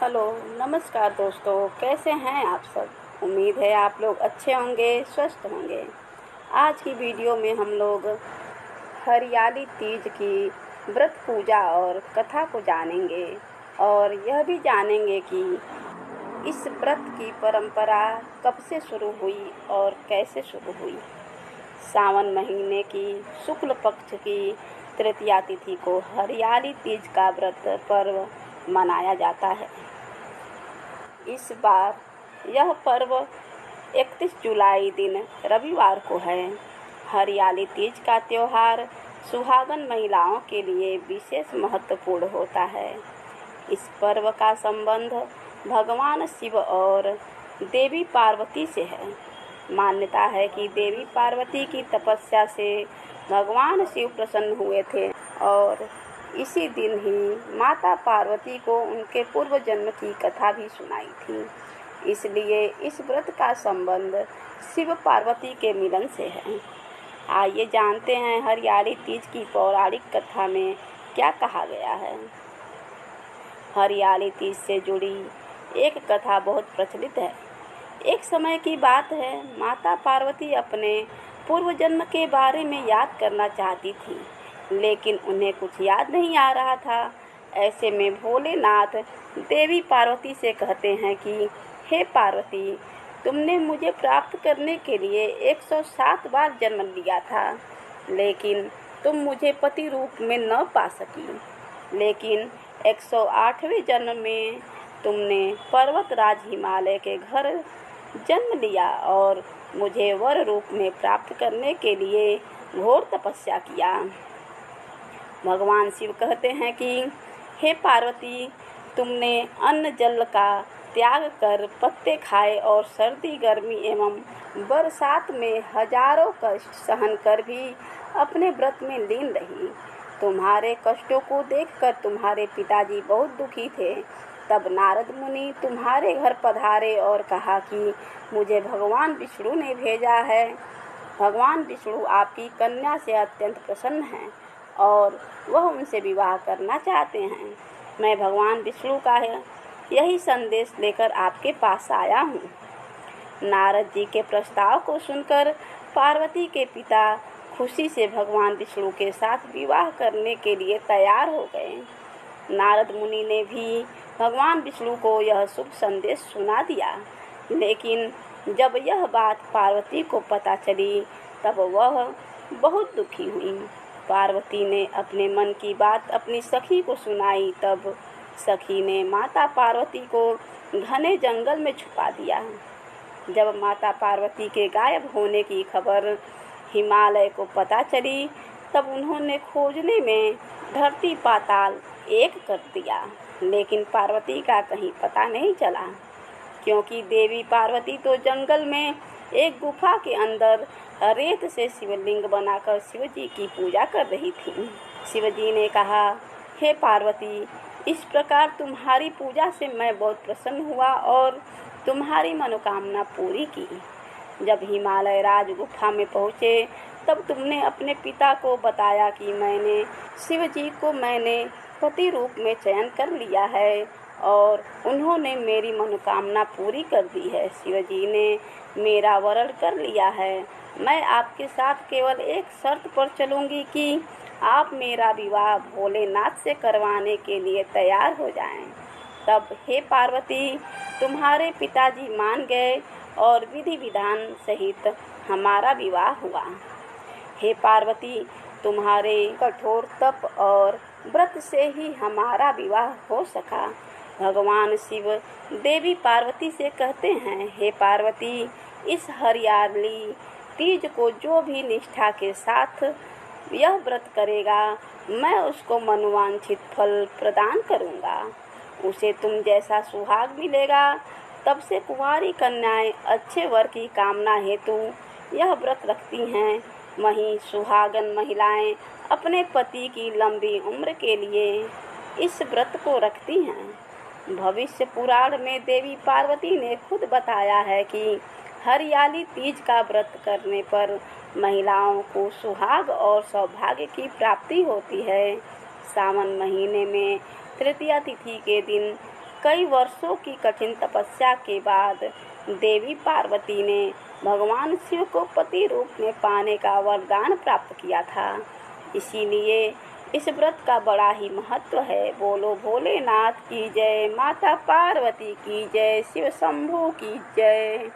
Hello, नमस्कार दोस्तों। कैसे हैं आप सब? उम्मीद है आप लोग अच्छे होंगे, स्वस्थ होंगे। आज की वीडियो में हम लोग हरियाली तीज की व्रत पूजा और कथा को जानेंगे और यह भी जानेंगे कि इस व्रत की परंपरा कब से शुरू हुई और कैसे शुरू हुई। सावन महीने की शुक्ल पक्ष की तृतीया तिथि को हरियाली तीज का व्रत पर्व मनाया जाता है। इस बार यह पर्व 31 जुलाई दिन रविवार को है। हरियाली तीज का त्यौहार सुहागन महिलाओं के लिए विशेष महत्वपूर्ण होता है। इस पर्व का संबंध भगवान शिव और देवी पार्वती से है। मान्यता है कि देवी पार्वती की तपस्या से भगवान शिव प्रसन्न हुए थे और इसी दिन ही माता पार्वती को उनके पूर्व जन्म की कथा भी सुनाई थी। इसलिए इस व्रत का संबंध शिव पार्वती के मिलन से है। आइए जानते हैं हरियाली तीज की पौराणिक कथा में क्या कहा गया है। हरियाली तीज से जुड़ी एक कथा बहुत प्रचलित है। एक समय की बात है, माता पार्वती अपने पूर्व जन्म के बारे में याद करना चाहती थी, लेकिन उन्हें कुछ याद नहीं आ रहा था। ऐसे में भोलेनाथ देवी पार्वती से कहते हैं कि हे पार्वती, तुमने मुझे प्राप्त करने के लिए 107 बार जन्म लिया था, लेकिन तुम मुझे पति रूप में न पा सकी। लेकिन 108वें जन्म में तुमने पर्वतराज हिमालय के घर जन्म लिया और मुझे वर रूप में प्राप्त करने के लिए घोर तपस्या किया। भगवान शिव कहते हैं कि हे पार्वती, तुमने अन्न जल का त्याग कर पत्ते खाए और सर्दी गर्मी एवं बरसात में हजारों कष्ट सहन कर भी अपने व्रत में लीन रही। तुम्हारे कष्टों को देखकर तुम्हारे पिताजी बहुत दुखी थे। तब नारद मुनि तुम्हारे घर पधारे और कहा कि मुझे भगवान विष्णु ने भेजा है। भगवान विष्णु आपकी कन्या से अत्यंत प्रसन्न हैं और वह उनसे विवाह करना चाहते हैं। मैं भगवान विष्णु का यही संदेश लेकर आपके पास आया हूँ। नारद जी के प्रस्ताव को सुनकर पार्वती के पिता खुशी से भगवान विष्णु के साथ विवाह करने के लिए तैयार हो गए। नारद मुनि ने भी भगवान विष्णु को यह शुभ संदेश सुना दिया, लेकिन जब यह बात पार्वती को पता चली तब वह बहुत दुखी हुई। पार्वती ने अपने मन की बात अपनी सखी को सुनाई। तब सखी ने माता पार्वती को घने जंगल में छुपा दिया। जब माता पार्वती के गायब होने की खबर हिमालय को पता चली तब उन्होंने खोजने में धरती पाताल एक कर दिया, लेकिन पार्वती का कहीं पता नहीं चला, क्योंकि देवी पार्वती तो जंगल में एक गुफा के अंदर रेत से शिवलिंग बनाकर शिवजी की पूजा कर रही थी। शिवजी ने कहा, हे पार्वती, इस प्रकार तुम्हारी पूजा से मैं बहुत प्रसन्न हुआ और तुम्हारी मनोकामना पूरी की। जब हिमालय राज गुफा में पहुँचे तब तुमने अपने पिता को बताया कि मैंने पति रूप में चयन कर लिया है और उन्होंने मेरी मनोकामना पूरी कर दी है। शिवजी ने मेरा वरण कर लिया है। मैं आपके साथ केवल एक शर्त पर चलूँगी कि आप मेरा विवाह भोलेनाथ से करवाने के लिए तैयार हो जाएं। तब हे पार्वती, तुम्हारे पिताजी मान गए और विधि विधान सहित हमारा विवाह हुआ। हे पार्वती, तुम्हारे कठोर तप और व्रत से ही हमारा विवाह हो सका। भगवान शिव देवी पार्वती से कहते हैं, हे पार्वती, इस हरियाली तीज को जो भी निष्ठा के साथ यह व्रत करेगा, मैं उसको मनोवांछित फल प्रदान करूँगा। उसे तुम जैसा सुहाग मिलेगा। तब से कुंवारी कन्याएं अच्छे वर की कामना हेतु यह व्रत रखती हैं। वहीं सुहागन महिलाएं अपने पति की लंबी उम्र के लिए इस व्रत को रखती हैं। भविष्य पुराण में देवी पार्वती ने खुद बताया है कि हरियाली तीज का व्रत करने पर महिलाओं को सुहाग और सौभाग्य की प्राप्ति होती है। सावन महीने में तृतीया तिथि के दिन कई वर्षों की कठिन तपस्या के बाद देवी पार्वती ने भगवान शिव को पति रूप में पाने का वरदान प्राप्त किया था। इसीलिए इस व्रत का बड़ा ही महत्व है। बोलो भोलेनाथ की जय, माता पार्वती की जय, शिव शंभू की जय।